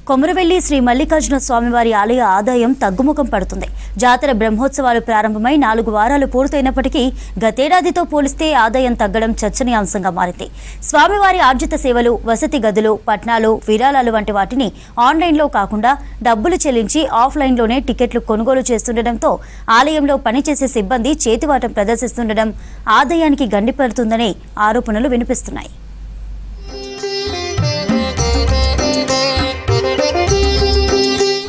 కొమరవెల్లి శ్రీ మల్లికార్జున స్వామివారి ఆలయ ఆదాయం తగ్గుముఖం పడుతుంది. జాతర బ్రహ్మోత్సవాలు ప్రారంభమై 4 వారాలు పూర్తయినప్పటికీ గతేడాదితో పోలిస్తే ఆదాయం తగ్గడం చర్చనీయాంశంగా మారింది. స్వామివారి ఆర్జిత సేవలు, వసతి గదులు, పట్నాలు, విరాళాలు వంటి వాటిని ఆన్లైన్లో కాకుండా డబ్బులు చెల్లించి ఆఫ్లైన్లోనే టికెట్లు కొనుగోలు చేస్తుండటంతో ఆలయంలో పనిచేసే సిబ్బంది చేతివాటం ప్రదర్శిస్తుండడం ఆదాయానికి గండిపడుతుందనే ఆరోపణలు వినిపిస్తున్నాయి.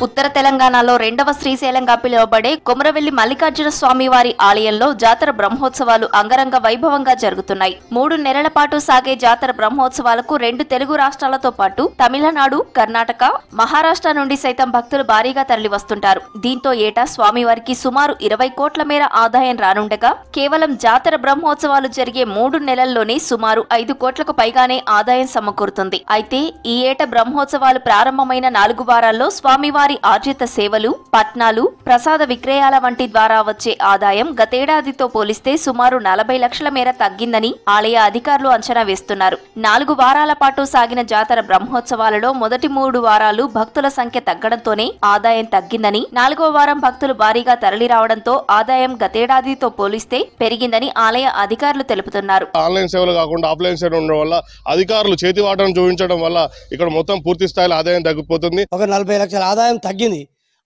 ఉత్తర తెలంగాణలో రెండవ శ్రీశైలంగా పిలువబడే కొమరవెల్లి మల్లికార్జున స్వామివారి ఆలయంలో జాతర బ్రహ్మోత్సవాలు అంగరంగ వైభవంగా జరుగుతున్నాయి. 3 నెలల పాటు సాగే జాతర బ్రహ్మోత్సవాలకు 2 తెలుగు రాష్ట్రాలతో పాటు తమిళనాడు, కర్ణాటక, మహారాష్ట్ర నుండి సైతం భక్తులు భారీగా తరలి వస్తుంటారు. దీంతో ఏటా స్వామివారికి సుమారు 20 కోట్ల మేర ఆదాయం రానుండగా కేవలం జాతర బ్రహ్మోత్సవాలు జరిగే 3 నెలల్లోనే సుమారు 5 కోట్లకు పైగానే ఆదాయం సమకూరుతుంది. అయితే ఈ ఏట బ్రహ్మోత్సవాలు ప్రారంభమైన 4 వారాల్లో స్వామివారి ఆర్జిత సేవలు, పట్నాలు, ప్రసాద విక్రయాల వంటి ద్వారా వచ్చే ఆదాయం గతేడాదితో పోలిస్తే సుమారు 40 లక్షల మేర తగ్గిందని ఆలయ అధికారులు అంచనా వేస్తున్నారు. 4 వారాల పాటు సాగిన జాతర బ్రహ్మోత్సవాలలో మొదటి 3 వారాలు భక్తుల సంఖ్య తగ్గడంతోనే ఆదాయం తగ్గిందని, 4వ వారం భక్తులు భారీగా తరలి రావడంతో ఆదాయం గతేడాదితో పోలిస్తే పెరిగిందని ఆలయ అధికారులు తెలుపుతున్నారు. ఆన్లైన్ సేవలు కాకుండా ఆఫ్లైన్ సేవలు ఉండడం వల్ల అధికారులు చేతివాటం చూపించడం వల్ల ఇక్కడ మొత్తం పూర్తి స్థాయిలో ఆదాయం తగ్గిపోతుంది. ఒక 40 లక్షల ఆదాయం తగ్గింది.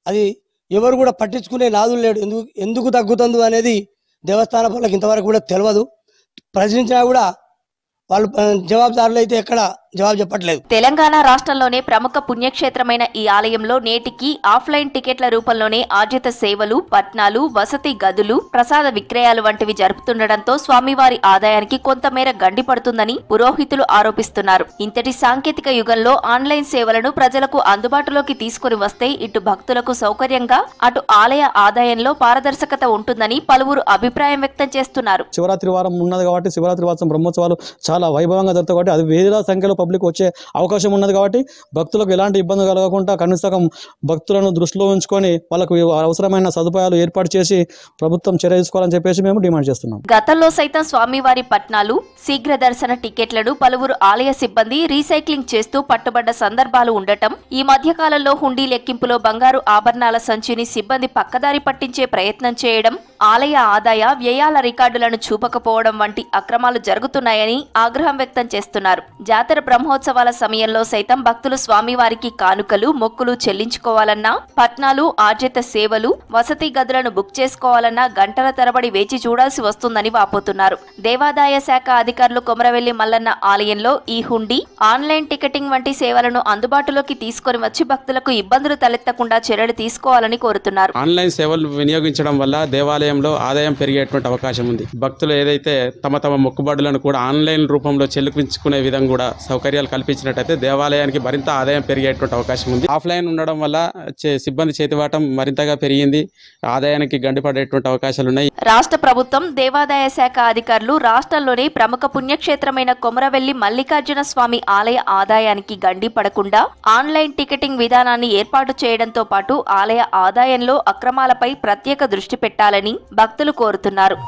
అది ఎవరు కూడా పట్టించుకునే నాదులు లేడు. ఎందుకు తగ్గుతుందో అనేది దేవస్థానం వాళ్ళకి ఇంతవరకు కూడా తెలియదు. ప్రశ్నించినా కూడా వాళ్ళు జవాబుదారులు అయితే ఎక్కడ జవాబు చెప్పట్లేదు. తెలంగాణ రాష్ట్రంలోనే ప్రముఖ పుణ్యక్షేత్రమైన ఈ ఆలయంలో నేటికి ఆఫ్లైన్ టికెట్ల రూపంలోనే ఆర్జిత సేవలు, పట్నాలు, వసతి గదులు, ప్రసాద విక్రయాలు వంటివి జరుపుతుండటంతో స్వామివారి ఆదాయానికి కొంతమేర గండిపడుతుందని పురోహితులు ఆరోపిస్తున్నారు. ఇంతటి సాంకేతిక యుగంలో ఆన్లైన్ సేవలను ప్రజలకు అందుబాటులోకి తీసుకుని వస్తే ఇటు భక్తులకు సౌకర్యంగా, అటు ఆలయ ఆదాయంలో పారదర్శకత ఉంటుందని పలువురు అభిప్రాయం వ్యక్తం చేస్తున్నారు. శివరాత్రి వారం ఉన్నది కాబట్టి శివరాత్రి వారం బ్రహ్మోత్సవాలు చాలా వైభవంగా జరుగుతాయి కాబట్టి అది వేల సంఖ్యలో పబ్లిక్ వచ్చే అవకాశం ఉన్నది కాబట్టి భక్తులకు ఎలాంటి ఇబ్బంది కలగకుండా కనీసం భక్తులను దృష్టిలో ఉంచుకొని వాళ్ళకు అవసరమైన సదుపాయాలు ఏర్పాటు చేసి ప్రభుత్వం చర్య తీసుకోవాలని చెప్పేసి మేము డిమాండ్ చేస్తున్నాం. గతంలో సైతం స్వామివారి పట్నాలు, శీఘ్ర దర్శన టికెట్లను పలువురు ఆలయ సిబ్బంది రీసైక్లింగ్ చేస్తూ పట్టుబడ్డ సందర్భాలు ఉండటం, ఈ మధ్య కాలంలో హుండీ లెక్కింపులో బంగారు ఆభరణాల సంచిని సిబ్బంది పక్కదారి పట్టించే ప్రయత్నం చేయడం, ఆలయ ఆదాయ వ్యయాల రికార్డులను చూపకపోవడం వంటి అక్రమాలు జరుగుతున్నాయని ఆగ్రహం వ్యక్తం చేస్తున్నారు. జాతర బ్రహ్మోత్సవాల సమయంలో సైతం భక్తులు స్వామివారికి కానుకలు, మొక్కులు చెల్లించుకోవాలన్నా, పట్నాలు, ఆర్జిత సేవలు, వసతి గదులను బుక్ చేసుకోవాలన్నా గంటల తరబడి వేచి చూడాల్సి వస్తుందని వాపోతున్నారు. దేవాదాయ శాఖ అధికారులు కొమరవెల్లి మల్లన్న ఆలయంలో ఈ హుండీ, ఆన్లైన్ టికెటింగ్ వంటి సేవలను అందుబాటులోకి తీసుకొని వచ్చి భక్తులకు ఇబ్బందులు తలెత్తకుండా చర్యలు తీసుకోవాలని కోరుతున్నారు. ఆన్లైన్ సేవలు వినియోగించడం వల్ల దేవాలయంలో ఆదాయం పెరిగేటువంటి అవకాశం ఉంది. భక్తులు ఏదైతే తమ మొక్కుబడులను కూడా ఆన్లైన్ రూపంలో చెల్లించుకునే విధంగా కూడా సౌకర్యాలు కల్పించినట్టయితే దేవాలయానికి మరింత ఆదాయం పెరిగేటువంటి అవకాశం ఉంది. ఆఫ్లైన్ ఉండడం వల్ల సిబ్బంది చేతివాటం మరింతగా పెరిగింది, ఆదాయానికి గండిపడేటువంటి అవకాశాలు ఉన్నాయి. రాష్ట్ర ప్రభుత్వం, దేవాదాయ శాఖ అధికారులు రాష్ట్రంలోని ప్రముఖ పుణ్యక్షేత్రమైన కొమరవెల్లి మల్లికార్జున స్వామి ఆలయ ఆదాయానికి గండి పడకుండా ఆన్లైన్ టికెటింగ్ విధానాన్ని ఏర్పాటు చేయడంతో పాటు ఆలయ ఆదాయంలో అక్రమాలపై ప్రత్యేక దృష్టి పెట్టాలని భక్తులు కోరుతున్నారు.